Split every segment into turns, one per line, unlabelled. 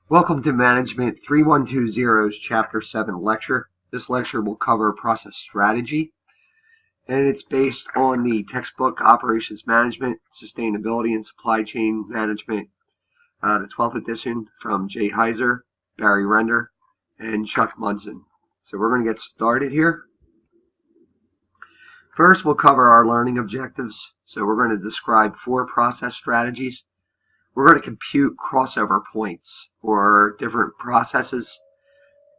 Welcome to Management 3120's Chapter 7 lecture. This lecture will cover process strategy, and it's based on the textbook Operations Management, Sustainability and Supply Chain Management, the 12th edition from Jay Heiser, Barry Render, and Chuck Munson. So we're going to get started here. First, we'll cover our learning objectives. So we're going to describe 4 process strategies. We're going to compute crossover points for different processes.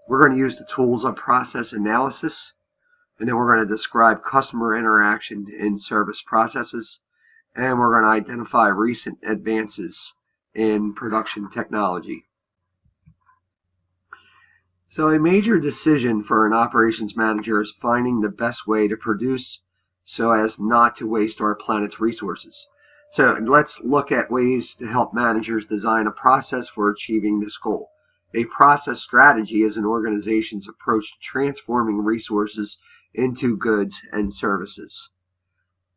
We're going to use the tools of process analysis. And then we're going to describe customer interaction in service processes. And we're going to identify recent advances in production technology. So a major decision for an operations manager is finding the best way to produce so as not to waste our planet's resources. So let's look at ways to help managers design a process for achieving this goal. A process strategy is an organization's approach to transforming resources into goods and services.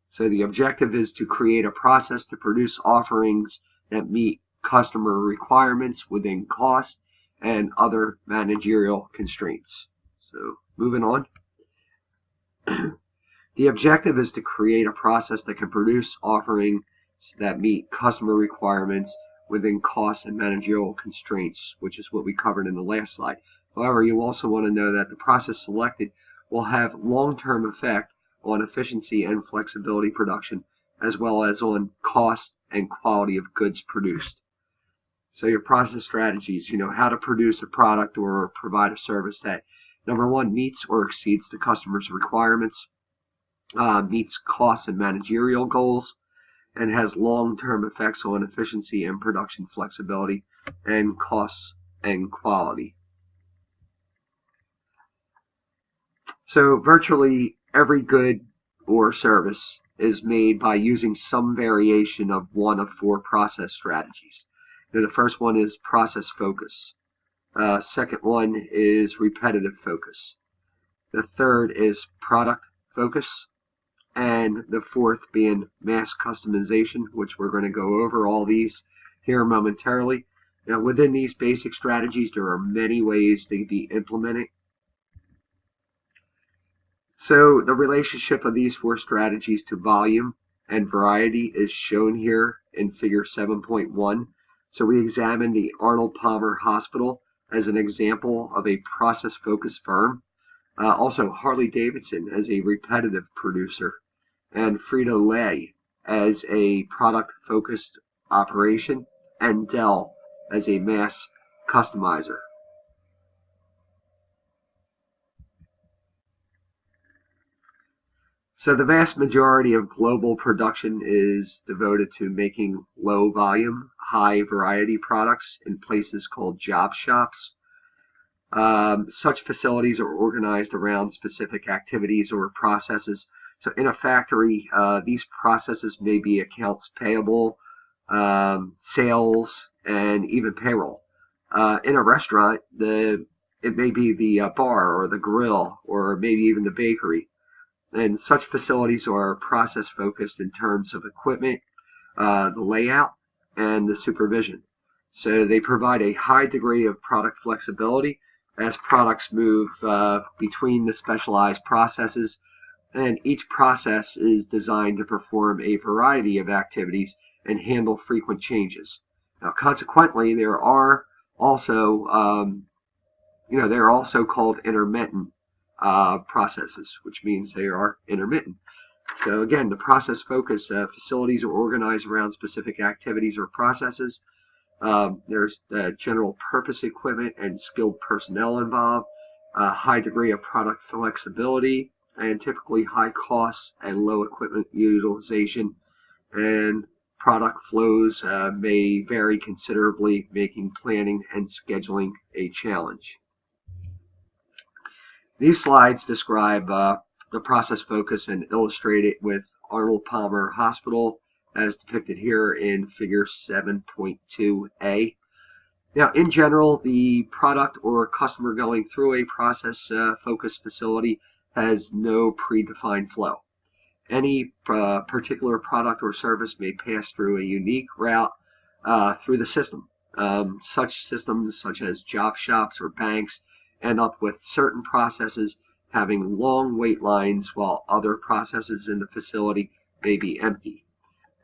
So the objective is to create a process to produce offerings that meet customer requirements within cost and other managerial constraints. So moving on. The objective is to create a process that can produce offerings that meet customer requirements within cost and managerial constraints, which is what we covered in the last slide. However, you also want to know that the process selected will have long-term effect on efficiency and flexibility production, as well as on cost and quality of goods produced. So your process strategies, how to produce a product or provide a service that, number one, meets or exceeds the customer's requirements, meets cost and managerial goals, and has long-term effects on efficiency and production flexibility and costs and quality. So virtually every good or service is made by using some variation of one of 4 process strategies. The first one is process focus. Second one is repetitive focus. The third is product focus. And the fourth being mass customization, which we're going to go over all these here momentarily. Now, within these basic strategies, there are many ways they can be implemented. So the relationship of these 4 strategies to volume and variety is shown here in figure 7.1. So we examined the Arnold Palmer Hospital as an example of a process-focused firm. Also, Harley-Davidson as a repetitive producer, and Frito-Lay as a product-focused operation, and Dell as a mass customizer. So the vast majority of global production is devoted to making low-volume, high-variety products in places called job shops. Such facilities are organized around specific activities or processes. So in a factory, these processes may be accounts payable, sales, and even payroll. In a restaurant, it may be the bar or the grill or maybe even the bakery. And such facilities are process focused in terms of equipment, the layout, and the supervision. So they provide a high degree of product flexibility as products move between the specialized processes, and each process is designed to perform a variety of activities and handle frequent changes. Now, consequently, there are also called intermittent processes, which means they are intermittent. So again, the process focus facilities are organized around specific activities or processes. There's general purpose equipment and skilled personnel involved, a high degree of product flexibility, and typically high costs and low equipment utilization. And product flows may vary considerably, making planning and scheduling a challenge. These slides describe the process focus and illustrate it with Arnold Palmer Hospital as depicted here in figure 7.2a. Now, in general, the product or customer going through a process-focused facility has no predefined flow. Any particular product or service may pass through a unique route through the system. Such systems, such as job shops or banks, end up with certain processes having long wait lines while other processes in the facility may be empty.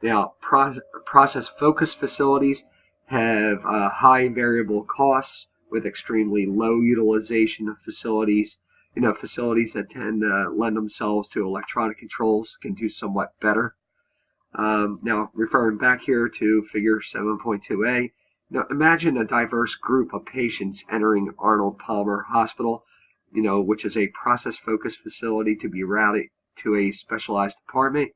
Now, process-focused facilities have high variable costs with extremely low utilization of facilities. Facilities that tend to lend themselves to electronic controls can do somewhat better. Now, referring back here to figure 7.2a, now imagine a diverse group of patients entering Arnold Palmer Hospital, which is a process-focused facility to be routed to a specialized department,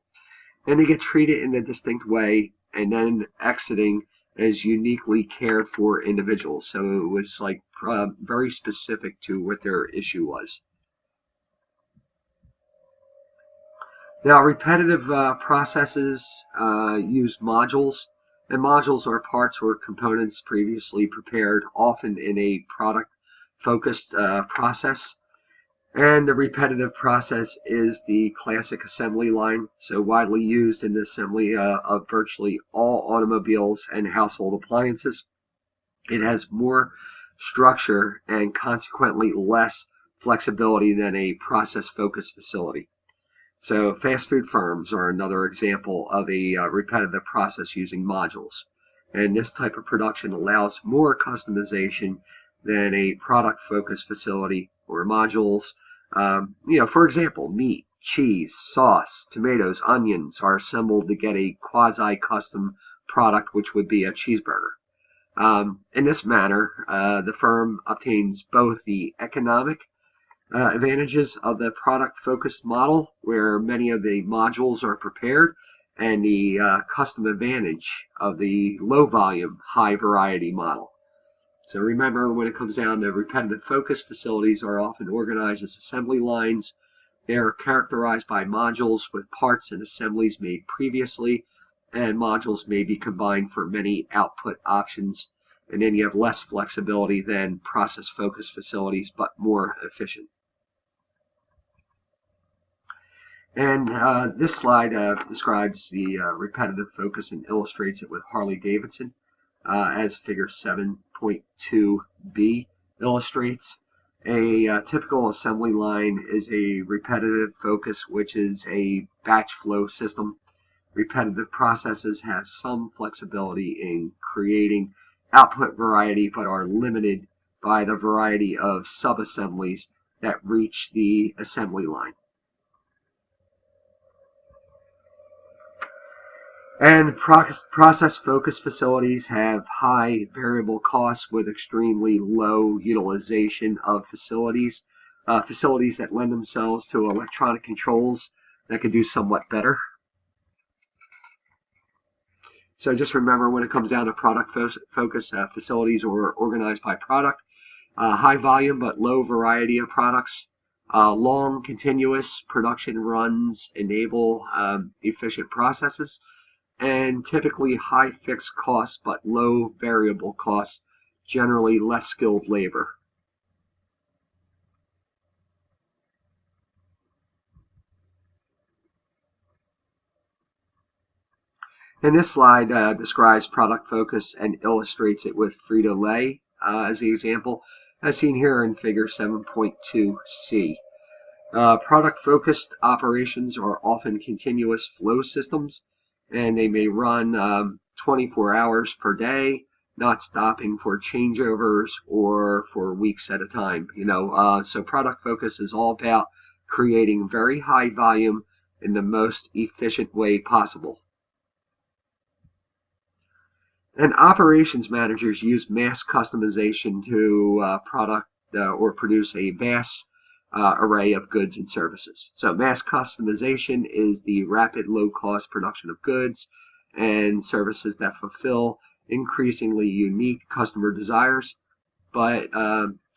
and they get treated in a distinct way and then exiting as uniquely cared for individuals. So it was like very specific to what their issue was. Now, repetitive processes use modules, and modules are parts or components previously prepared, often in a product-focused process. And the repetitive process is the classic assembly line, so widely used in the assembly of virtually all automobiles and household appliances. It has more structure and consequently less flexibility than a process-focused facility. So fast food firms are another example of a repetitive process using modules. And this type of production allows more customization than a product-focused facility or modules. For example, meat, cheese, sauce, tomatoes, onions are assembled to get a quasi-custom product, which would be a cheeseburger. In this manner, the firm obtains both the economic advantages of the product-focused model, where many of the modules are prepared, and the custom advantage of the low-volume, high-variety model. So remember, when it comes down to repetitive focus, facilities are often organized as assembly lines. They are characterized by modules with parts and assemblies made previously, and modules may be combined for many output options. And then you have less flexibility than process-focused facilities, but more efficient. And this slide describes the repetitive focus and illustrates it with Harley-Davidson, as figure 7.2b illustrates. A typical assembly line is a repetitive focus, which is a batch flow system. Repetitive processes have some flexibility in creating output variety, but are limited by the variety of sub-assemblies that reach the assembly line. And process-focused facilities have high variable costs with extremely low utilization of facilities. Facilities that lend themselves to electronic controls that could do somewhat better. So just remember, when it comes down to product focus, facilities are organized by product. High volume but low variety of products. Long continuous production runs enable efficient processes. And typically high fixed costs but low variable costs, generally less skilled labor. And this slide describes product focus and illustrates it with Frito-Lay as the example, as seen here in figure 7.2c. Product-focused operations are often continuous flow systems, and they may run 24 hours per day, not stopping for changeovers or for weeks at a time. So product focus is all about creating very high volume in the most efficient way possible. And operations managers use mass customization to or produce a vast array of goods and services. So mass customization is the rapid, low-cost production of goods and services that fulfill increasingly unique customer desires. But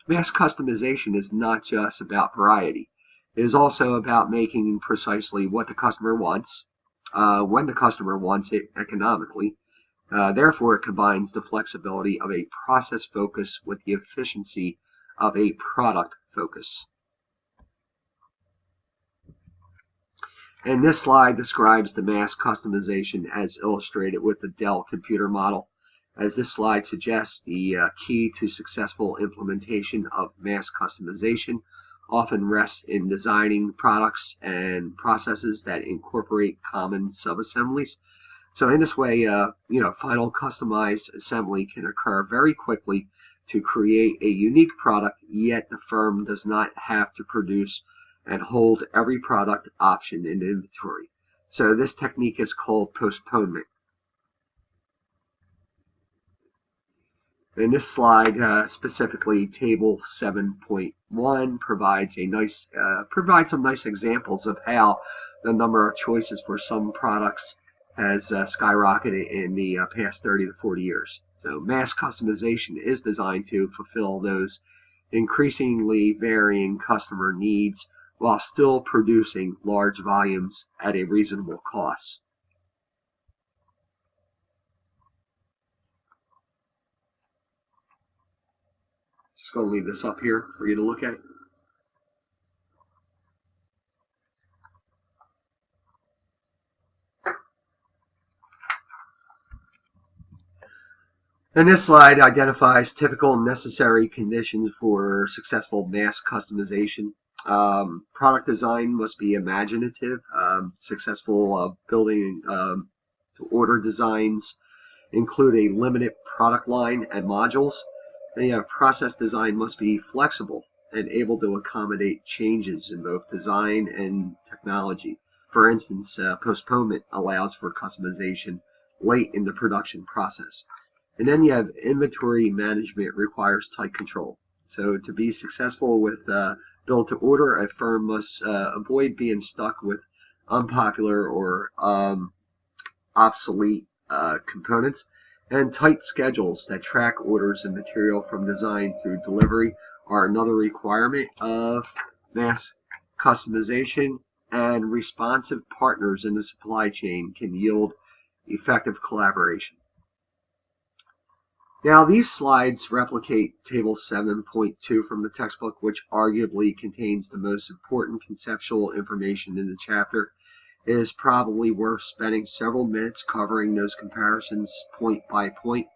mass customization is not just about variety. It is also about making precisely what the customer wants, when the customer wants it economically. Therefore, it combines the flexibility of a process focus with the efficiency of a product focus. And this slide describes the mass customization as illustrated with the Dell computer model. As this slide suggests, the key to successful implementation of mass customization often rests in designing products and processes that incorporate common subassemblies. So in this way, final customized assembly can occur very quickly to create a unique product, yet the firm does not have to produce and hold every product option in inventory. So this technique is called postponement. In this slide, specifically table 7.1 provides some nice examples of how the number of choices for some products has skyrocketed in the past 30 to 40 years. So mass customization is designed to fulfill those increasingly varying customer needs while still producing large volumes at a reasonable cost. Just going to leave this up here for you to look at. And this slide identifies typical necessary conditions for successful mass customization. Product design must be imaginative. Successful building to order designs include a limited product line and modules. And, process design must be flexible and able to accommodate changes in both design and technology. For instance, postponement allows for customization late in the production process. And then you have inventory management requires tight control. So to be successful with build to order, a firm must avoid being stuck with unpopular or obsolete components. And tight schedules that track orders and material from design through delivery are another requirement of mass customization. And responsive partners in the supply chain can yield effective collaboration. Now, these slides replicate Table 7.2 from the textbook, which arguably contains the most important conceptual information in the chapter. It is probably worth spending several minutes covering those comparisons point by point.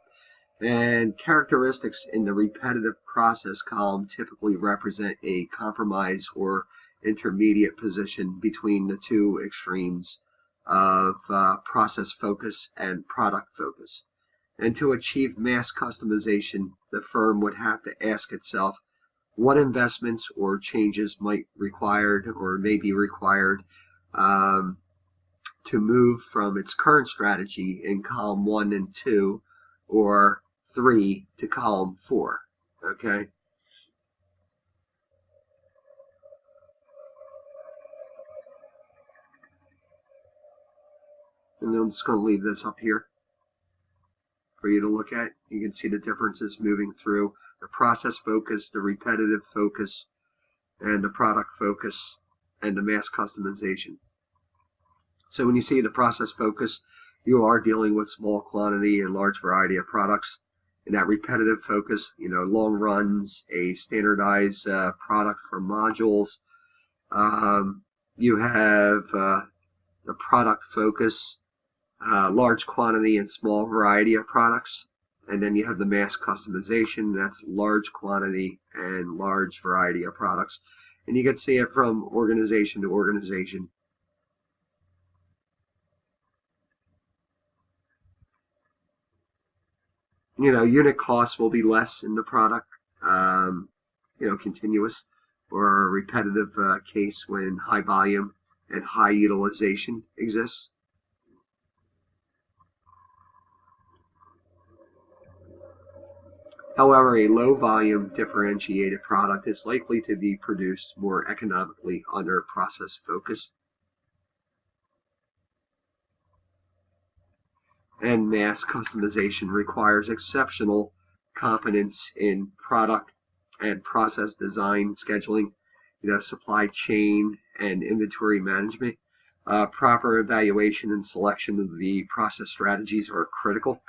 And characteristics in the repetitive process column typically represent a compromise or intermediate position between the two extremes of process focus and product focus. And to achieve mass customization, the firm would have to ask itself what investments or changes may be required to move from its current strategy in column 1 and 2 or 3 to column 4. Okay? And I'm just going to leave this up here for you to look at. You can see the differences moving through the process focus, the repetitive focus, and the product focus, and the mass customization. So when you see the process focus, you are dealing with small quantity and large variety of products. In that repetitive focus, long runs, a standardized product for modules. You have the product focus, large quantity and small variety of products. And then you have the mass customization, that's large quantity and large variety of products. And you can see it from organization to organization. Unit costs will be less in the product, continuous or a repetitive case when high volume and high utilization exists. However, a low volume differentiated product is likely to be produced more economically under process focus. And mass customization requires exceptional competence in product and process design, scheduling, supply chain and inventory management. Proper evaluation and selection of the process strategies are critical.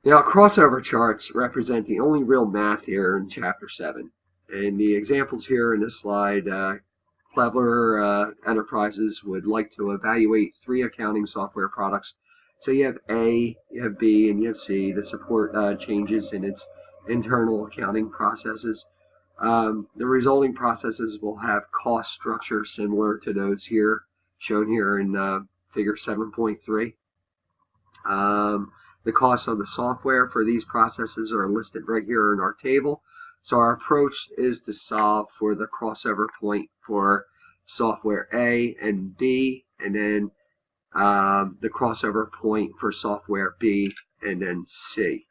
Now, crossover charts represent the only real math here in Chapter 7. And the examples here in this slide, clever enterprises would like to evaluate 3 accounting software products. So you have A, you have B, and you have C to support changes in its internal accounting processes. The resulting processes will have cost structure similar to those here, shown here in figure 7.3. The costs of the software for these processes are listed right here in our table. So our approach is to solve for the crossover point for software A and B, and then the crossover point for software B and then C.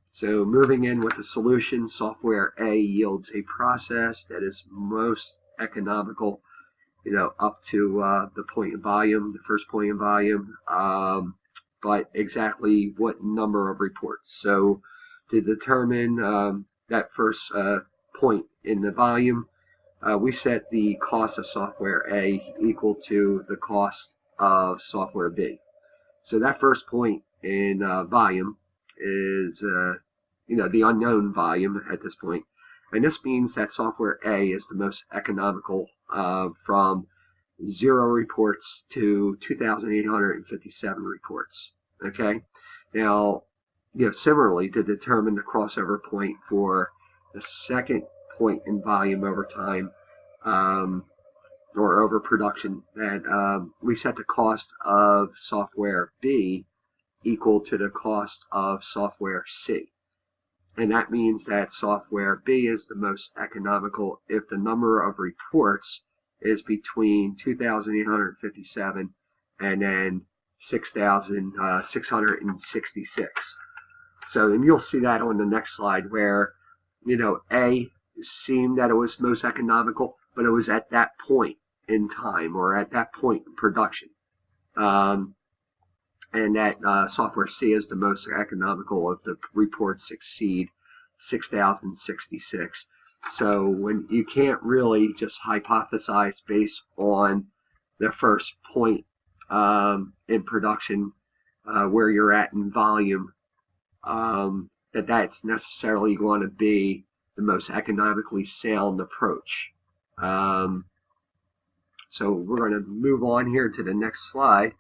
So moving in with the solution, software A yields a process that is most economical, up to the point in volume, the first point in volume, but exactly what number of reports. So to determine that first point in the volume, we set the cost of software A equal to the cost of software B. So that first point in volume is the unknown volume at this point. And this means that software A is the most economical from 0 reports to 2,857 reports. Okay. Now, similarly, to determine the crossover point for the second point in volume over time, or over production, that we set the cost of software B equal to the cost of software C. And that means that software B is the most economical if the number of reports is between 2,857 and then 6,666. So, and you'll see that on the next slide where, A seemed that it was most economical, but it was at that point in time or at that point in production. And that software C is the most economical if the reports exceed 6,066. So when you can't really just hypothesize based on the first point in production where you're at in volume, that's necessarily going to be the most economically sound approach. So we're going to move on here to the next slide.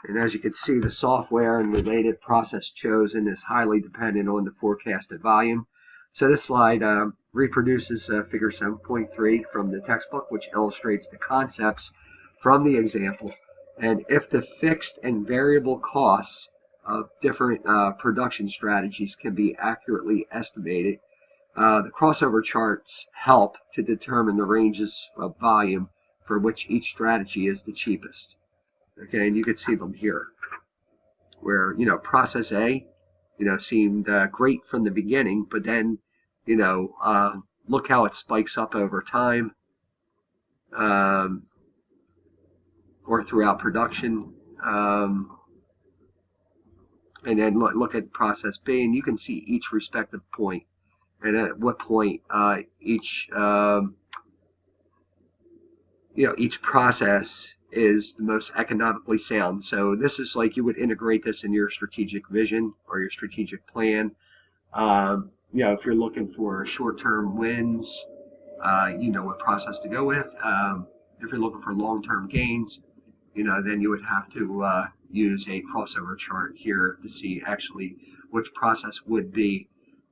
And as you can see, the software and related process chosen is highly dependent on the forecasted volume. So this slide reproduces figure 7.3 from the textbook, which illustrates the concepts from the example. And if the fixed and variable costs of different production strategies can be accurately estimated, the crossover charts help to determine the ranges of volume for which each strategy is the cheapest. Okay, and you can see them here, where, process A, seemed great from the beginning, but then, look how it spikes up over time, or throughout production. And then look at process B, and you can see each respective point, and at what point each process is the most economically sound. So this is like you would integrate this in your strategic vision or your strategic plan. If you're looking for short-term wins, you know what process to go with. If you're looking for long-term gains, then you would have to use a crossover chart here to see actually which process would be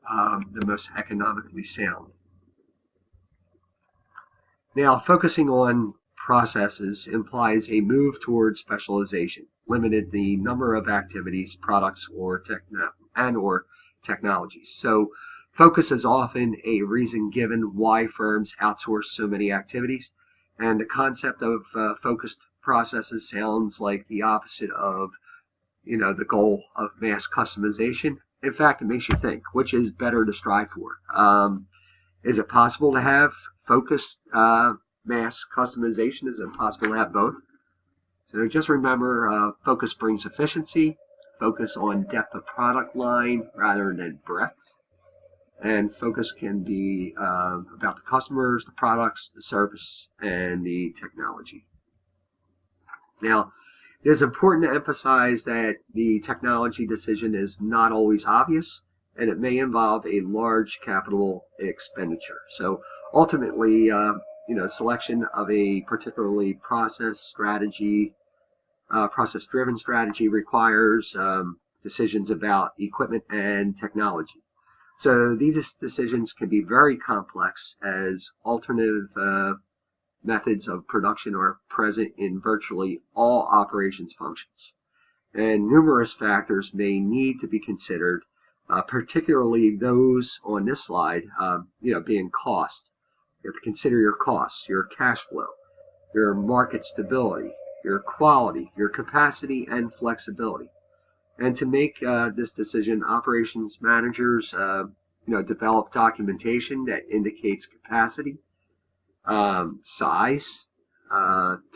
the most economically sound. Now, focusing on processes implies a move towards specialization, limited the number of activities, products, or technologies. So focus is often a reason given why firms outsource so many activities, and the concept of focused processes sounds like the opposite of the goal of mass customization. In fact, it makes you think, which is better to strive for? Is it possible to have focused mass customization? Is it possible to have both? So just remember, focus brings efficiency, focus on depth of product line rather than breadth, and focus can be about the customers, the products, the service, and the technology. Now, It is important to emphasize that the technology decision is not always obvious, and it may involve a large capital expenditure. So ultimately, selection of a particularly process-driven strategy requires decisions about equipment and technology. So these decisions can be very complex, as alternative methods of production are present in virtually all operations functions. And numerous factors may need to be considered, particularly those on this slide, being cost. You have to consider your costs, your cash flow, your market stability, your quality, your capacity, and flexibility. And to make this decision, operations managers, develop documentation that indicates capacity, size,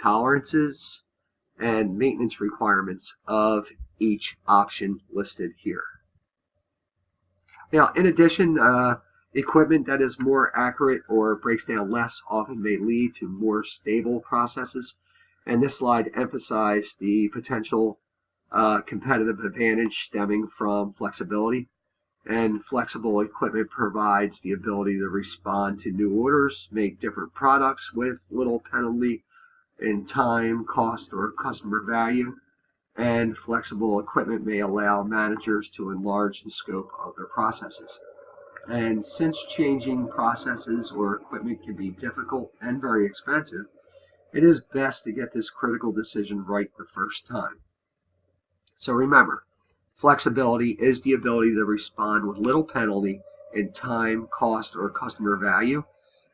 tolerances, and maintenance requirements of each option listed here. Now, in addition, equipment that is more accurate or breaks down less often may lead to more stable processes. And this slide emphasized the potential competitive advantage stemming from flexibility. And flexible equipment provides the ability to respond to new orders, make different products with little penalty in time, cost, or customer value. And flexible equipment may allow managers to enlarge the scope of their processes. And since changing processes or equipment can be difficult and very expensive, it is best to get this critical decision right the first time. So remember, flexibility is the ability to respond with little penalty in time, cost, or customer value.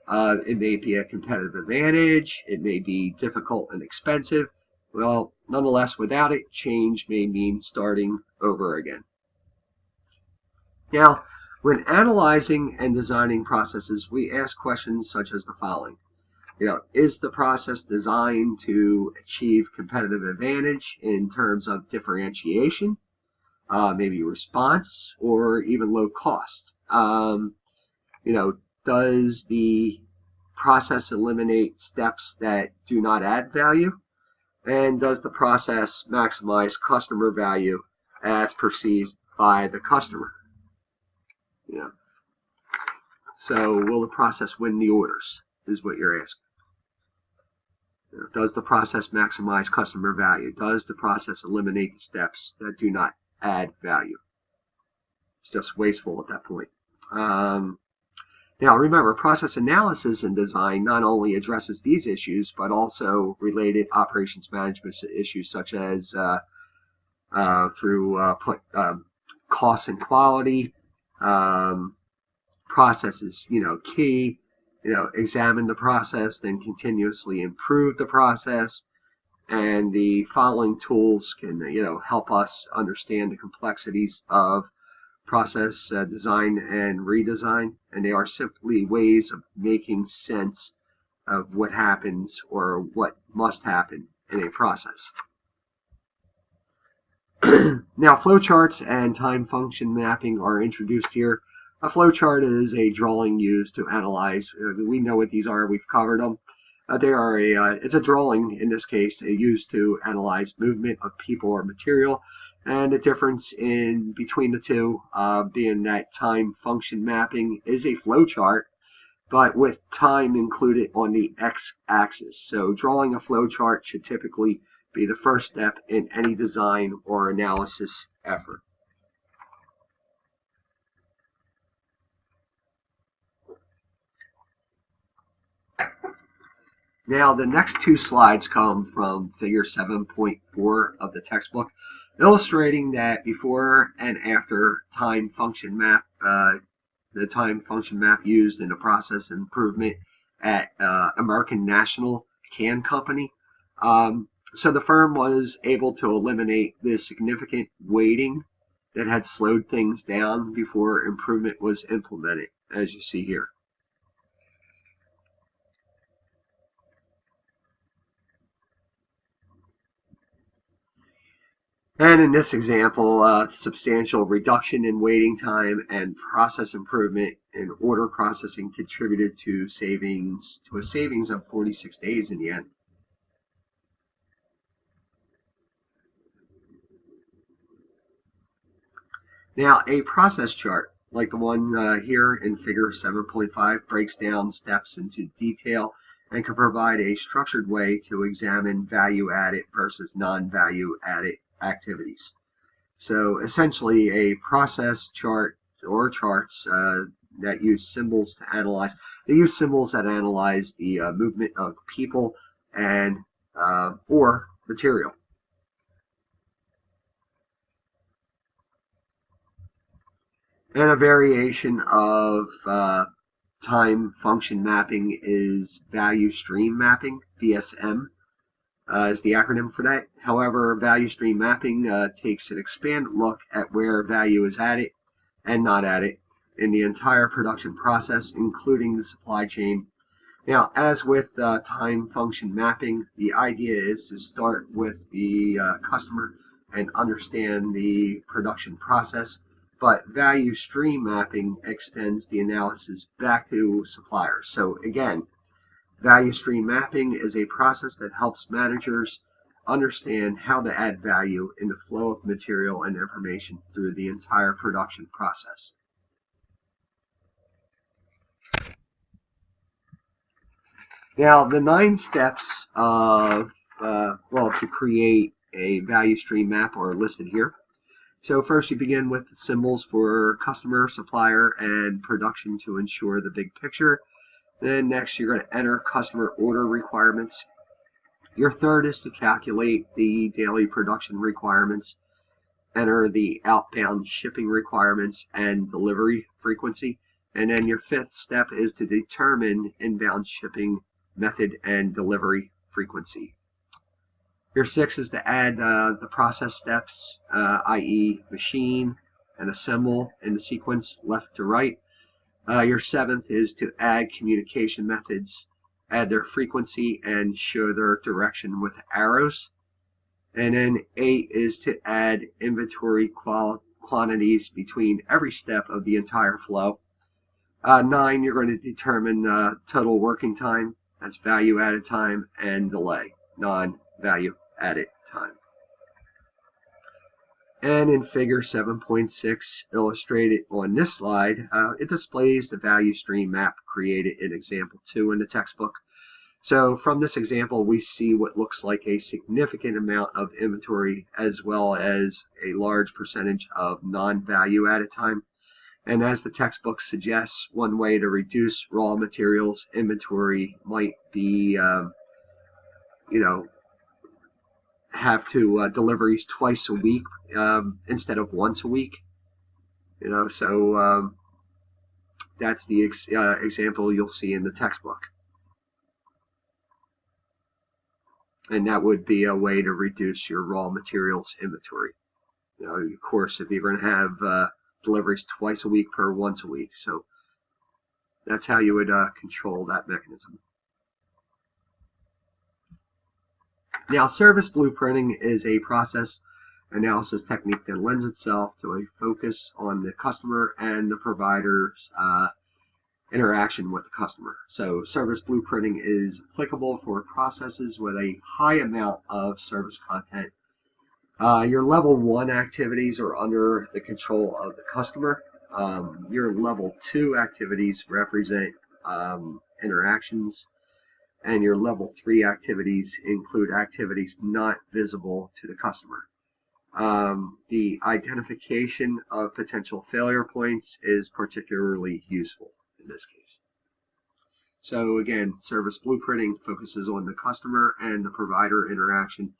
It may be a competitive advantage. It may be difficult and expensive. Well, nonetheless, without it, change may mean starting over again. Now, when analyzing and designing processes, we ask questions such as the following. Is the process designed to achieve competitive advantage in terms of differentiation, maybe response, or even low cost? Does the process eliminate steps that do not add value? And does the process maximize customer value as perceived by the customer? So will the process win the orders, is what you're asking. Does the process maximize customer value? Does the process eliminate the steps that do not add value? It's just wasteful at that point. Now remember, process analysis and design not only addresses these issues, but also related operations management issues such as through cost and quality, processes, key, examine the process, then continuously improve the process. And the following tools can, help us understand the complexities of process design and redesign. And they are simply ways of making sense of what happens or what must happen in a process. Now, flowcharts and time function mapping are introduced here. A flowchart is a drawing used to analyze. We know what these are. We've covered them. They are it's a drawing, in this case, used to analyze movement of people or material. And the difference in between the two being that time function mapping is a flowchart, but with time included on the x-axis. So drawing a flowchart should typically be the first step in any design or analysis effort. Now, the next two slides come from figure 7.4 of the textbook, illustrating that before and after time function map, the time function map used in the process improvement at American National Can Company. So the firm was able to eliminate the significant waiting that had slowed things down before improvement was implemented, as you see here. And in this example, substantial reduction in waiting time and process improvement in order processing contributed to a savings of 46 days in the end. Now, a process chart, like the one here in figure 7.5, breaks down steps into detail and can provide a structured way to examine value-added versus non-value added activities. So essentially, a process chart or charts that use symbols to analyze. They use symbols that analyze the movement of people and or material. And a variation of time function mapping is value stream mapping, VSM. Is the acronym for that. However, value stream mapping takes an expanded look at where value is added and not added in the entire production process, including the supply chain. Now, as with time function mapping, the idea is to start with the customer and understand the production process, but value stream mapping extends the analysis back to suppliers. So again, value stream mapping is a process that helps managers understand how to add value in the flow of material and information through the entire production process. Now, the 9 steps of, to create a value stream map are listed here. So first you begin with the symbols for customer, supplier, and production to ensure the big picture. Then next you're going to enter customer order requirements. Your third is to calculate the daily production requirements, enter the outbound shipping requirements and delivery frequency. And then your fifth step is to determine inbound shipping method and delivery frequency. Your sixth is to add the process steps, i.e. machine and assemble in the sequence left to right. Your seventh is to add communication methods, add their frequency, and show their direction with arrows. And then 8 is to add inventory quantities between every step of the entire flow. 9, you're going to determine total working time, that's value added time, and delay, non-value added time. And in figure 7.6, illustrated on this slide, it displays the value stream map created in example 2 in the textbook. So from this example, we see what looks like a significant amount of inventory as well as a large percentage of non-value added time. And as the textbook suggests, one way to reduce raw materials inventory might be, have to deliveries twice a week instead of once a week. So that's the example you'll see in the textbook. And that would be a way to reduce your raw materials inventory. Of course, if you're going to have deliveries twice a week per once a week. So that's how you would control that mechanism. Now, service blueprinting is a process analysis technique that lends itself to a focus on the customer and the provider's interaction with the customer. So service blueprinting is applicable for processes with a high amount of service content. Your level 1 activities are under the control of the customer. Your level 2 activities represent interactions, and your level 3 activities include activities not visible to the customer. The identification of potential failure points is particularly useful in this case. So again, service blueprinting focuses on the customer and the provider interaction.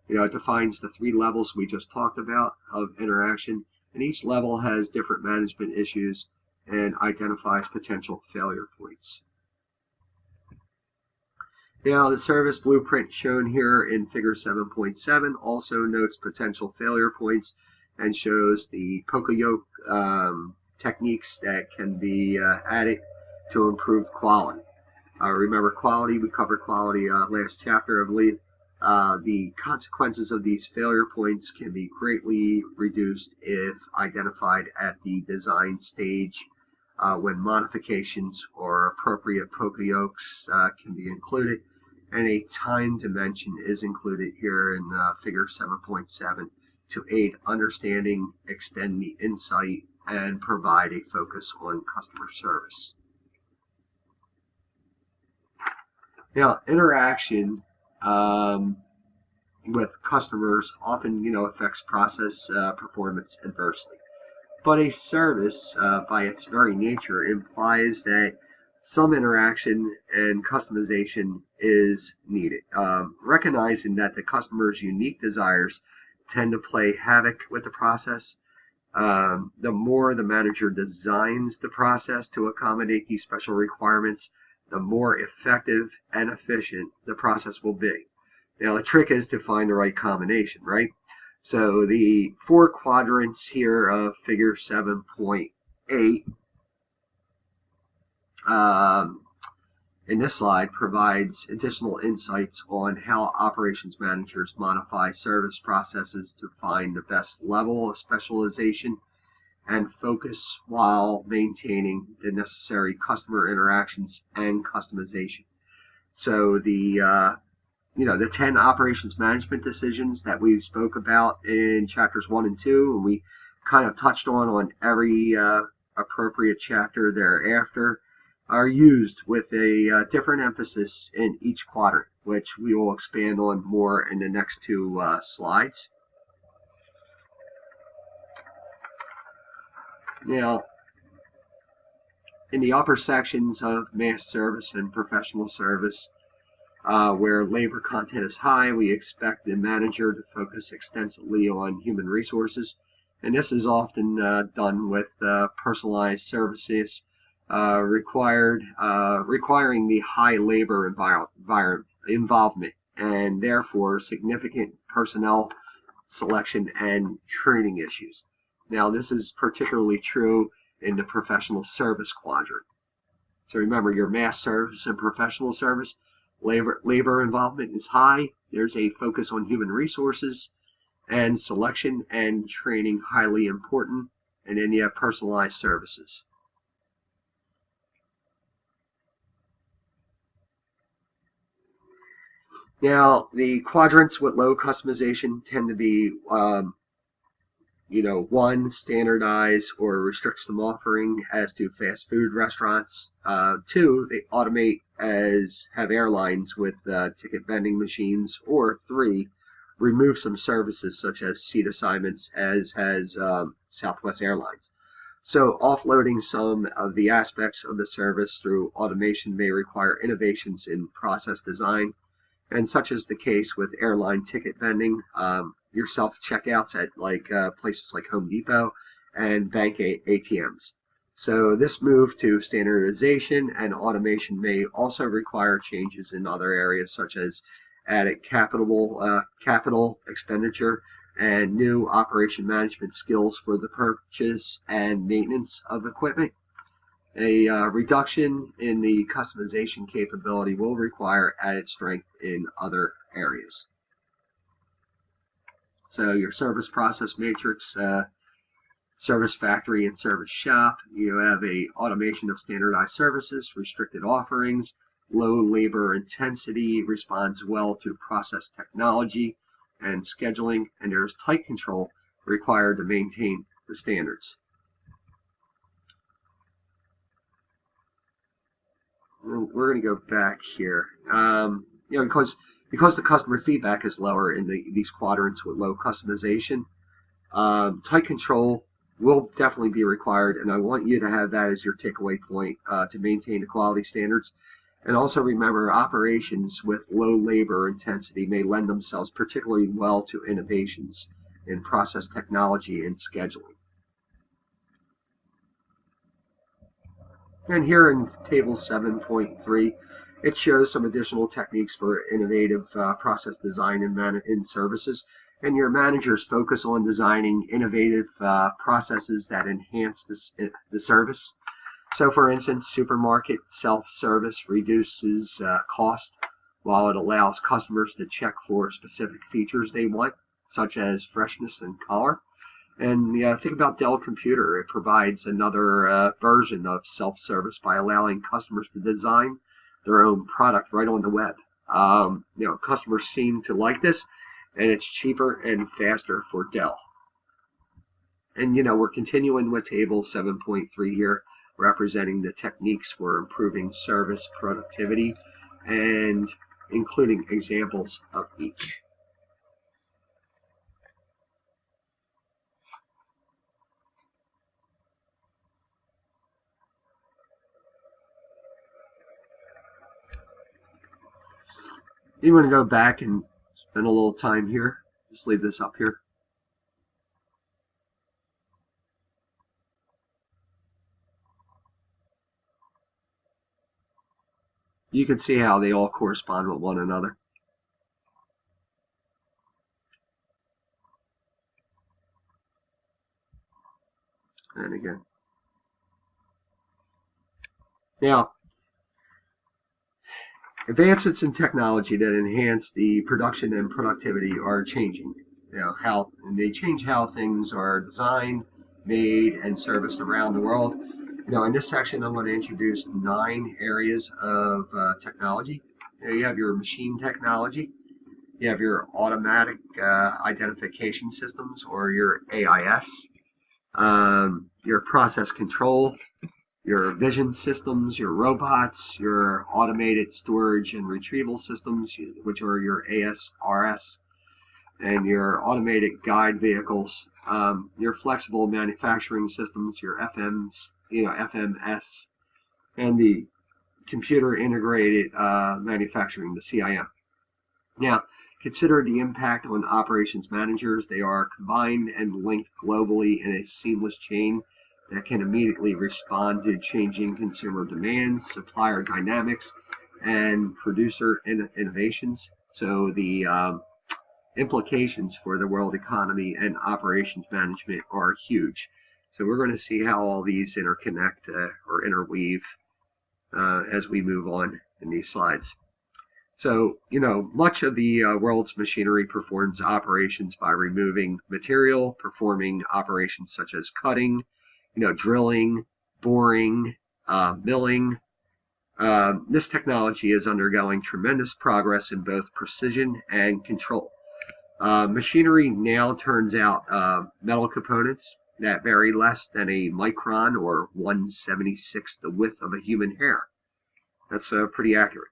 It defines the 3 levels we just talked about of interaction, and each level has different management issues and identifies potential failure points. Now, the service blueprint shown here in figure 7.7 also notes potential failure points and shows the poka-yoke techniques that can be added to improve quality. Remember quality, we covered quality last chapter, I believe. The consequences of these failure points can be greatly reduced if identified at the design stage when modifications or appropriate poka-yokes can be included. And a time dimension is included here in figure 7.7 to aid understanding, extend the insight, and provide a focus on customer service. Now, interaction with customers often, affects process performance adversely. But a service, by its very nature, implies that some interaction and customization is needed. Recognizing that the customer's unique desires tend to play havoc with the process, the more the manager designs the process to accommodate these special requirements, the more effective and efficient the process will be. Now, the trick is to find the right combination, right? So the 4 quadrants here of figure 7.8 in this slide provides additional insights on how operations managers modify service processes to find the best level of specialization and focus while maintaining the necessary customer interactions and customization. So the 10 operations management decisions that we spoke about in chapters 1 and 2, and we kind of touched on every appropriate chapter thereafter, are used with a different emphasis in each quadrant, which we will expand on more in the next 2 slides. Now, in the upper sections of mass service and professional service, where labor content is high, we expect the manager to focus extensively on human resources, and this is often done with personalized services requiring the high labor involvement and therefore significant personnel selection and training issues. Now, this is particularly true in the professional service quadrant. So remember, your mass service and professional service, labor involvement is high. There's a focus on human resources, and selection and training highly important. And then you have personalized services. Now, the quadrants with low customization tend to be, 1, standardize or restrict some offering as to fast food restaurants. 2, they automate as have airlines with ticket vending machines. Or 3, remove some services such as seat assignments as has Southwest Airlines. So offloading some of the aspects of the service through automation may require innovations in process design, and such is the case with airline ticket vending, your self-checkouts at places like Home Depot, and bank ATMs. So this move to standardization and automation may also require changes in other areas such as added capital expenditure and new operation management skills for the purchase and maintenance of equipment. A reduction in the customization capability will require added strength in other areas. So your service process matrix, service factory and service shop, you have a automation of standardized services, restricted offerings, low labor intensity, responds well to process technology and scheduling, and there's tight control required to maintain the standards. We're going to go back here, because the customer feedback is lower in these quadrants with low customization. Tight control will definitely be required, and I want you to have that as your takeaway point to maintain the quality standards. And also remember, operations with low labor intensity may lend themselves particularly well to innovations in process technology and scheduling. And here in table 7.3, it shows some additional techniques for innovative process design in services. And your managers focus on designing innovative processes that enhance the service. So for instance, supermarket self-service reduces cost while it allows customers to check for specific features they want, such as freshness and color. And think about Dell Computer. It provides another version of self-service by allowing customers to design their own product right on the web. Customers seem to like this, and it's cheaper and faster for Dell. And we're continuing with table 7.3 here, representing the techniques for improving service productivity and including examples of each. You want to go back and spend a little time here? Just leave this up here. You can see how they all correspond with one another. And again. Now, advancements in technology that enhance the production and productivity are changing. And they change how things are designed, made, and serviced around the world. In this section, I'm going to introduce 9 areas of technology. You have your machine technology. You have your automatic identification systems, or your AIS. Your process control, your vision systems, your robots, your automated storage and retrieval systems, which are your ASRS, and your automated guide vehicles, your flexible manufacturing systems, your FMS, and the computer integrated manufacturing, the CIM. Now, consider the impact on operations managers. They are combined and linked globally in a seamless chain that can immediately respond to changing consumer demands, supplier dynamics, and producer innovations. So the implications for the world economy and operations management are huge. So we're going to see how all these interconnect or interweave as we move on in these slides. So, much of the world's machinery performs operations by removing material, performing operations such as cutting, drilling, boring, milling. This technology is undergoing tremendous progress in both precision and control. Machinery now turns out metal components that vary less than a micron, or 1/76 the width of a human hair. That's pretty accurate.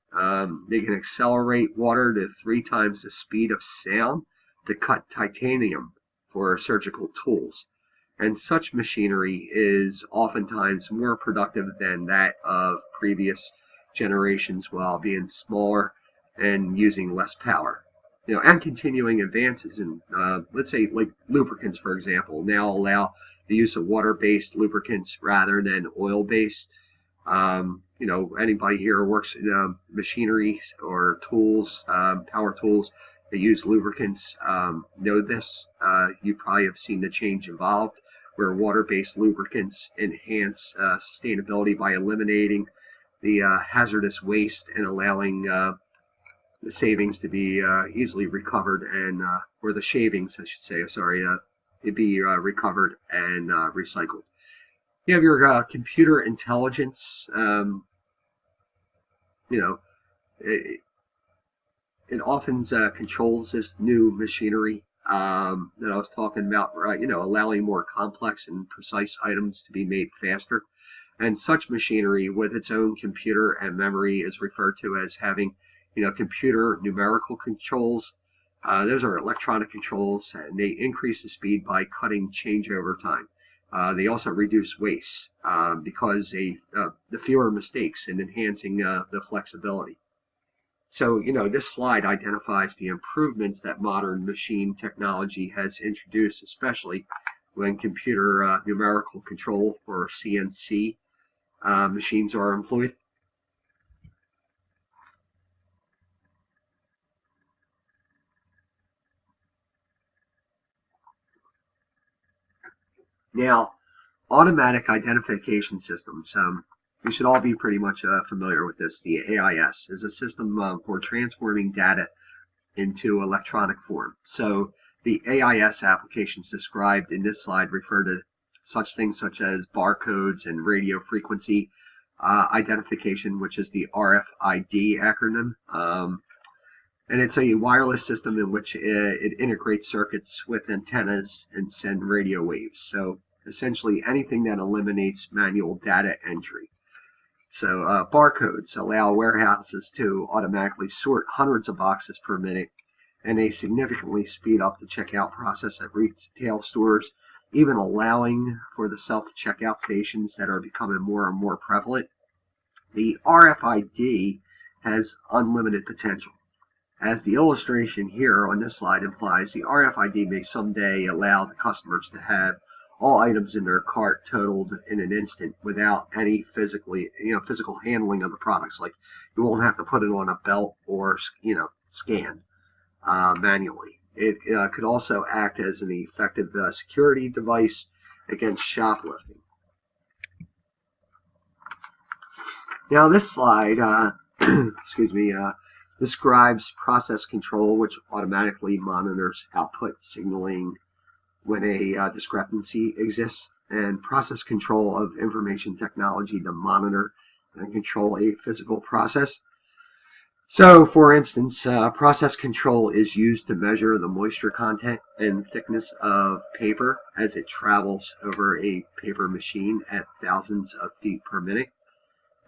They can accelerate water to 3 times the speed of sound to cut titanium for surgical tools. And such machinery is oftentimes more productive than that of previous generations while being smaller and using less power. And continuing advances in, let's say, like lubricants, for example, now allow the use of water-based lubricants rather than oil-based. Anybody here who works in machinery or tools, power tools that use lubricants know this. You probably have seen the change involved, where water-based lubricants enhance sustainability by eliminating the hazardous waste and allowing the savings to be easily recovered, and or the shavings, I should say, to be recovered and recycled. You have your computer intelligence. It often controls this new machinery that I was talking about, right? Allowing more complex and precise items to be made faster. And such machinery with its own computer and memory is referred to as having, computer numerical controls. Those are electronic controls, and they increase the speed by cutting changeover time. They also reduce waste because the fewer mistakes and enhancing the flexibility. So, this slide identifies the improvements that modern machine technology has introduced, especially when computer numerical control, or CNC, machines are employed. Now, automatic identification systems. You should all be pretty much familiar with this. The AIS is a system for transforming data into electronic form. So the AIS applications described in this slide refer to such things such as barcodes and radio frequency identification, which is the RFID acronym. And it's a wireless system in which it integrates circuits with antennas and send radio waves. So essentially anything that eliminates manual data entry. So barcodes allow warehouses to automatically sort hundreds of boxes per minute, and they significantly speed up the checkout process at retail stores, even allowing for the self-checkout stations that are becoming more and more prevalent. The RFID has unlimited potential. As the illustration here on this slide implies, the RFID may someday allow the customers to have all items in their cart totaled in an instant without any physical handling of the products. Like you won't have to put it on a belt or scan manually. It could also act as an effective security device against shoplifting. Now this slide, describes process control, which automatically monitors output signaling when a discrepancy exists, and process control of information technology to monitor and control a physical process. So, for instance, process control is used to measure the moisture content and thickness of paper as it travels over a paper machine at thousands of feet per minute.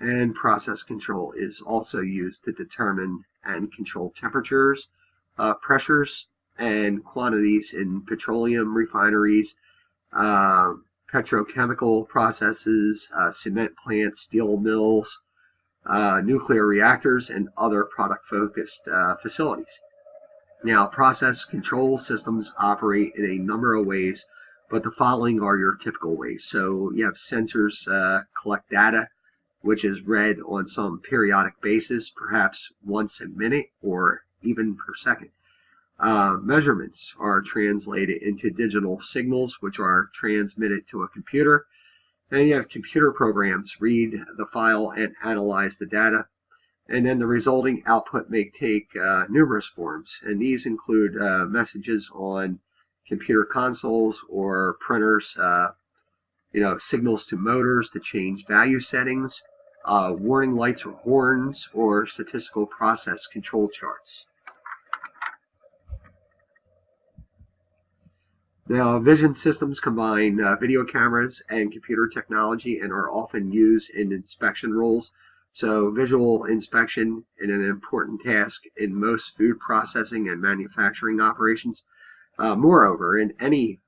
And process control is also used to determine and control temperatures, pressures, and quantities in petroleum refineries, petrochemical processes, cement plants, steel mills, nuclear reactors, and other product-focused facilities. Now, process control systems operate in a number of ways, but the following are your typical ways. So you have sensors collect data, which is read on some periodic basis, perhaps once a minute or even per second. Measurements are translated into digital signals, which are transmitted to a computer. And you have computer programs read the file and analyze the data. And then the resulting output may take numerous forms. And these include messages on computer consoles or printers, signals to motors to change value settings, warning lights or horns, or statistical process control charts. Now, vision systems combine video cameras and computer technology and are often used in inspection roles. So visual inspection is an important task in most food processing and manufacturing operations. Moreover, in any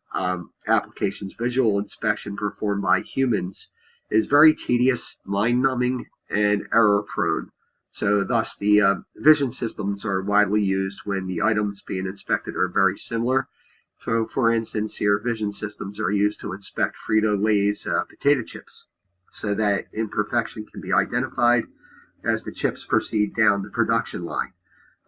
applications, visual inspection performed by humans is very tedious, mind-numbing, and error-prone. So thus, the vision systems are widely used when the items being inspected are very similar. So, for instance, your vision systems are used to inspect Frito-Lay's potato chips so that imperfection can be identified as the chips proceed down the production line.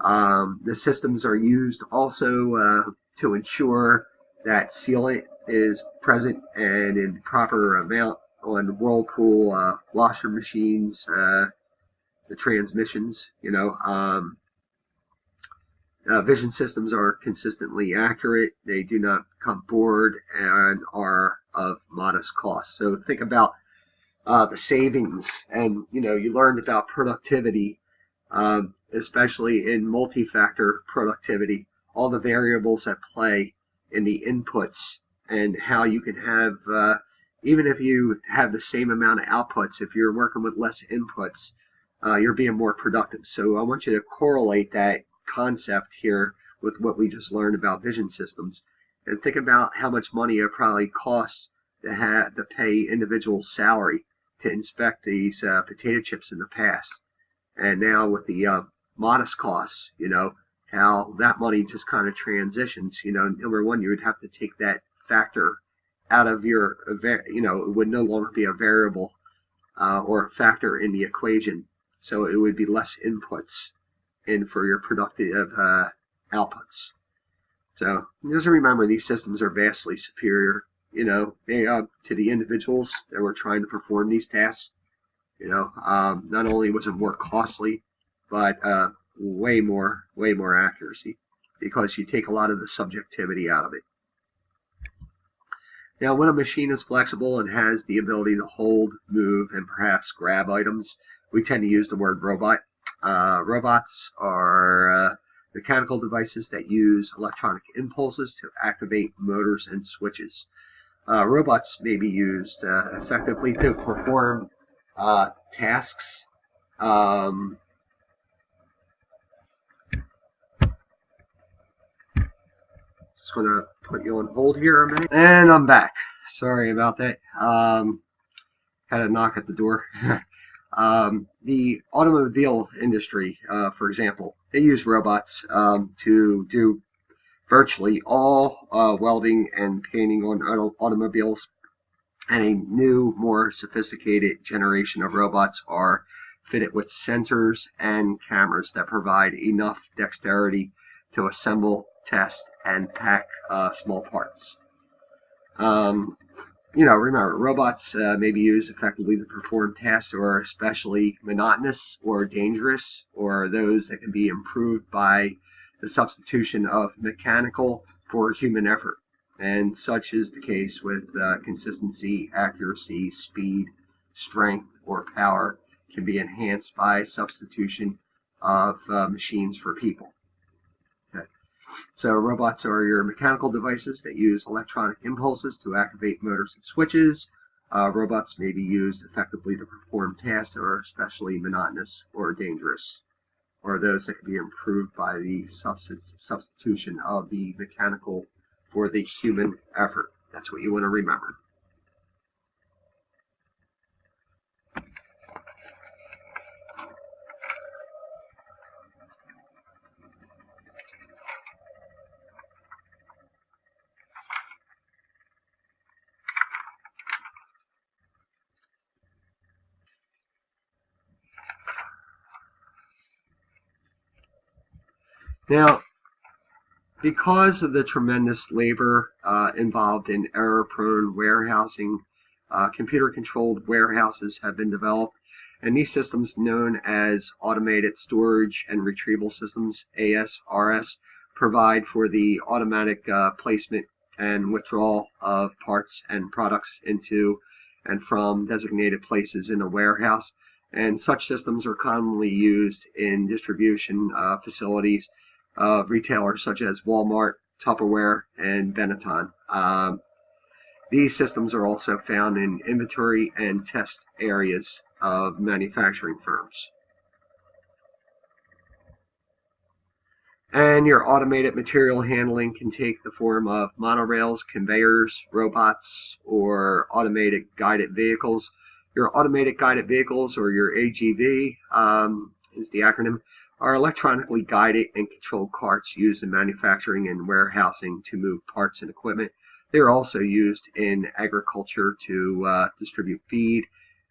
The systems are used also to ensure that sealant is present and in proper amount on Whirlpool washer machines, the transmissions, vision systems are consistently accurate. They do not come bored and are of modest cost. So think about the savings, and you learned about productivity, especially in multi-factor productivity, all the variables at play in the inputs and how you can have, even if you have the same amount of outputs, if you're working with less inputs, you're being more productive. So I want you to correlate that concept here with what we just learned about vision systems, and think about how much money it probably costs to pay individuals' salary to inspect these potato chips in the past, and now with the modest costs, how that money just kind of transitions. Number one, you would have to take that factor out of your, it would no longer be a variable or a factor in the equation, so it would be less inputs in for your productive outputs. So just remember, these systems are vastly superior, to the individuals that were trying to perform these tasks. Not only was it more costly, but way more accuracy, because you take a lot of the subjectivity out of it. Now, when a machine is flexible and has the ability to hold, move, and perhaps grab items, we tend to use the word robot. Robots are mechanical devices that use electronic impulses to activate motors and switches. Robots may be used effectively to perform tasks. Just going to put you on hold here a minute. And I'm back. Sorry about that. Had a knock at the door. The automobile industry, for example, they use robots to do virtually all welding and painting on automobiles. And a new, more sophisticated generation of robots are fitted with sensors and cameras that provide enough dexterity to assemble, test, and pack small parts. Remember, robots may be used effectively to perform tasks that are especially monotonous or dangerous, or those that can be improved by the substitution of mechanical for human effort. And such is the case with consistency, accuracy, speed, strength, or power can be enhanced by substitution of machines for people. Okay. So robots are your mechanical devices that use electronic impulses to activate motors and switches. Robots may be used effectively to perform tasks that are especially monotonous or dangerous, or those that can be improved by the substitution of the mechanical for the human effort. That's what you want to remember. Now, because of the tremendous labor involved in error-prone warehousing, computer-controlled warehouses have been developed, and these systems, known as Automated Storage and Retrieval Systems, ASRS, provide for the automatic placement and withdrawal of parts and products into and from designated places in a warehouse. And such systems are commonly used in distribution facilities of retailers such as Walmart, Tupperware, and Benetton. These systems are also found in inventory and test areas of manufacturing firms. And your automated material handling can take the form of monorails, conveyors, robots, or automated guided vehicles. Your automated guided vehicles, or your AGV, is the acronym, are electronically guided and controlled carts used in manufacturing and warehousing to move parts and equipment. They are also used in agriculture to distribute feed,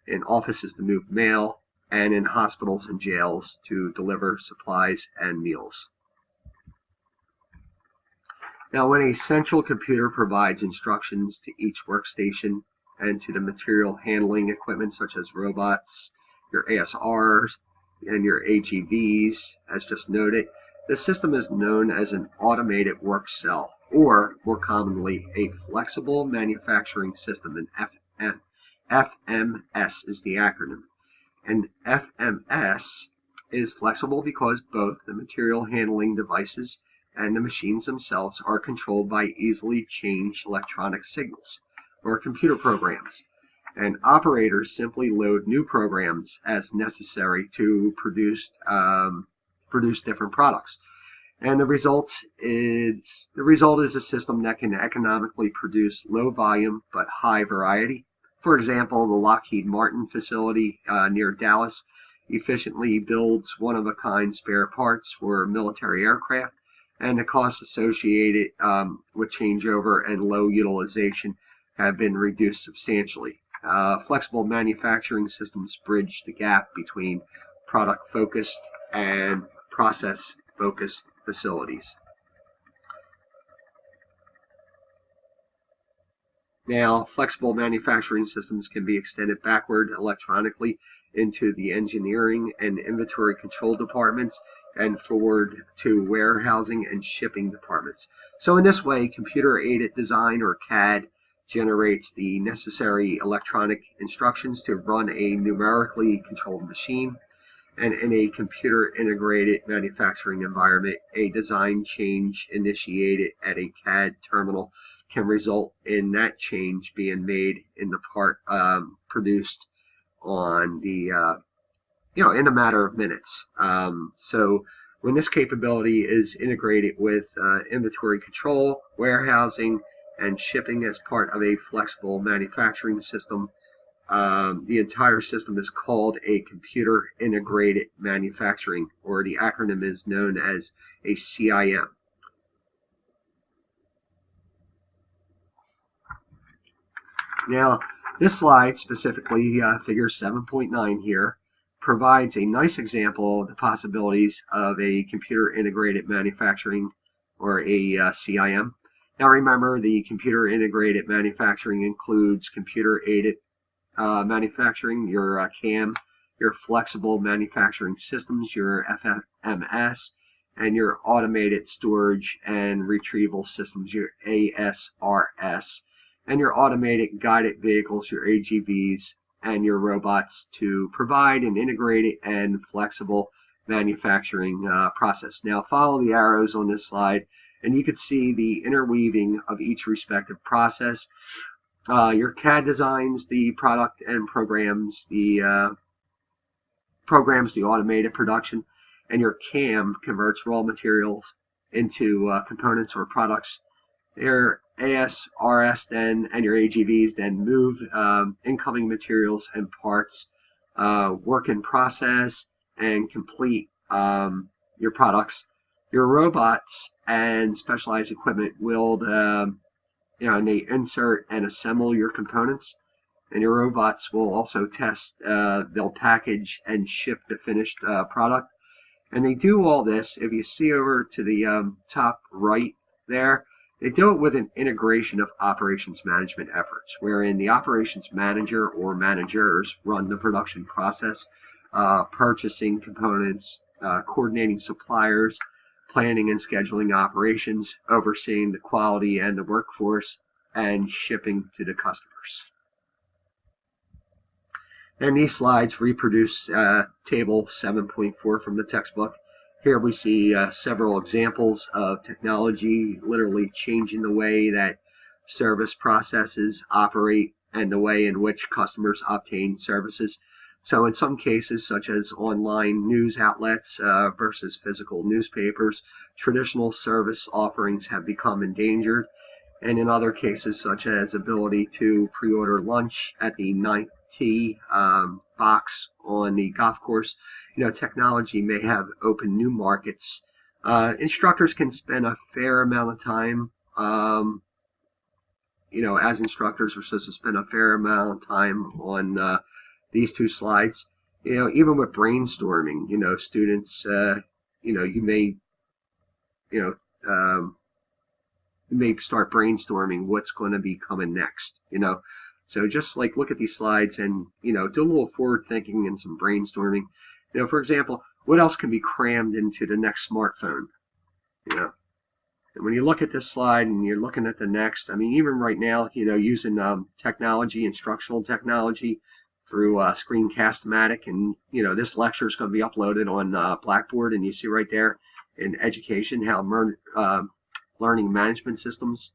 in offices to move mail, and in hospitals and jails to deliver supplies and meals. Now, when a central computer provides instructions to each workstation and to the material handling equipment such as robots, your ASRs, and your AGVs, as just noted, the system is known as an automated work cell, or more commonly, a flexible manufacturing system. And FMS is the acronym. And FMS is flexible because both the material handling devices and the machines themselves are controlled by easily changed electronic signals, or computer programs. And operators simply load new programs as necessary to produce different products. And the result is a system that can economically produce low volume but high variety. For example, the Lockheed Martin facility near Dallas efficiently builds one-of-a-kind spare parts for military aircraft, and the costs associated with changeover and low utilization have been reduced substantially. Flexible manufacturing systems bridge the gap between product-focused and process-focused facilities. Now, flexible manufacturing systems can be extended backward electronically into the engineering and inventory control departments and forward to warehousing and shipping departments. So in this way, computer-aided design, or CAD, generates the necessary electronic instructions to run a numerically controlled machine. And in a computer integrated manufacturing environment, a design change initiated at a CAD terminal can result in that change being made in the part produced on the in a matter of minutes. So when this capability is integrated with inventory control, warehousing, and shipping as part of a flexible manufacturing system, the entire system is called a computer integrated manufacturing, or the acronym is known as a CIM. Now, this slide, specifically figure 7.9 here, provides a nice example of the possibilities of a computer integrated manufacturing, or a CIM. Now remember, the computer integrated manufacturing includes computer aided manufacturing, your CAM, your flexible manufacturing systems, your FMS, and your automated storage and retrieval systems, your ASRS, and your automated guided vehicles, your AGVs, and your robots, to provide an integrated and flexible manufacturing process. Now follow the arrows on this slide, and you can see the interweaving of each respective process. Your CAD designs the product and programs the automated production, and your CAM converts raw materials into components or products. Your ASRS then and your AGVs then move incoming materials and parts, work in process, and complete your products. Your robots and specialized equipment will and they insert and assemble your components, and your robots will also test, they'll package and ship the finished product. And they do all this, if you see over to the top right there, they do it with an integration of operations management efforts, wherein the operations manager or managers run the production process, purchasing components, coordinating suppliers, planning and scheduling operations, overseeing the quality and the workforce, and shipping to the customers. And these slides reproduce table 7.4 from the textbook. Here we see several examples of technology literally changing the way that service processes operate and the way in which customers obtain services. So in some cases, such as online news outlets versus physical newspapers, traditional service offerings have become endangered. And in other cases, such as ability to pre-order lunch at the 9th tee box on the golf course, technology may have opened new markets. Instructors can spend a fair amount of time, as instructors, we're supposed to spend a fair amount of time on these two slides. Even with brainstorming, students, you may start brainstorming what's going to be coming next, So just like look at these slides and, do a little forward thinking and some brainstorming. For example, what else can be crammed into the next smartphone? And when you look at this slide and you're looking at the next, even right now, using technology, instructional technology through Screencast-O-Matic, and, this lecture is going to be uploaded on Blackboard, and you see right there in education how learning management systems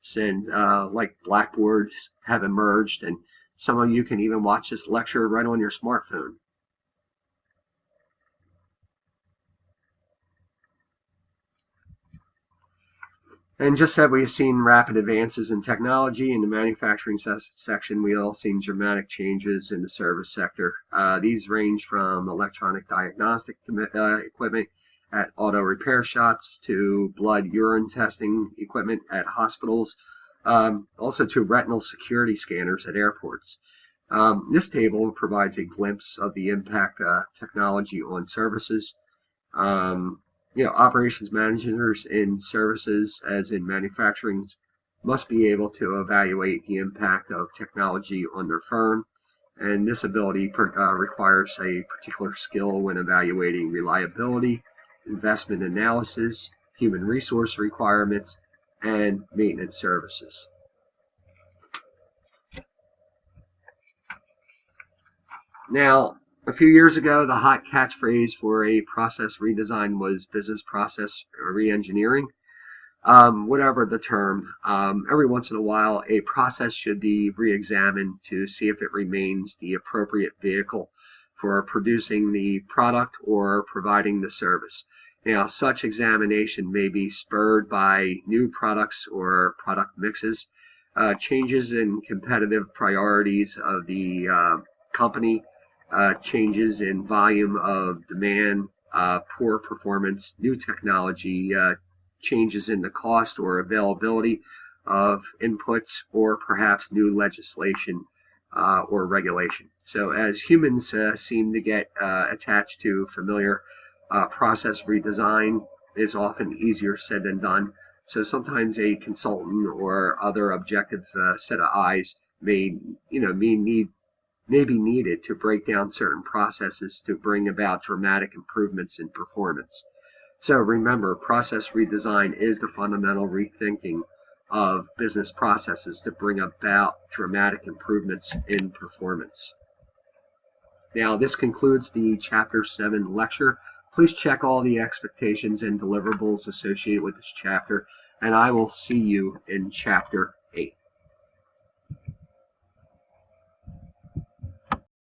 since like Blackboard have emerged, and some of you can even watch this lecture right on your smartphone. And just as we've seen rapid advances in technology in the manufacturing section, we've all seen dramatic changes in the service sector. These range from electronic diagnostic equipment at auto repair shops to blood urine testing equipment at hospitals, also to retinal security scanners at airports. This table provides a glimpse of the impact technology on services. Operations managers in services, as in manufacturing, must be able to evaluate the impact of technology on their firm, and this ability requires a particular skill when evaluating reliability, investment analysis, human resource requirements, and maintenance services. Now, A few years ago, the hot catchphrase for a process redesign was business process reengineering. Whatever the term, every once in a while, a process should be re-examined to see if it remains the appropriate vehicle for producing the product or providing the service. Now, such examination may be spurred by new products or product mixes, changes in competitive priorities of the company, changes in volume of demand, poor performance, new technology, changes in the cost or availability of inputs, or perhaps new legislation or regulation. So as humans seem to get attached to familiar process redesign is often easier said than done. So sometimes a consultant or other objective set of eyes may be needed to break down certain processes to bring about dramatic improvements in performance. So remember, process redesign is the fundamental rethinking of business processes to bring about dramatic improvements in performance. Now, this concludes the Chapter 7 lecture. Please check all the expectations and deliverables associated with this chapter, and I will see you in Chapter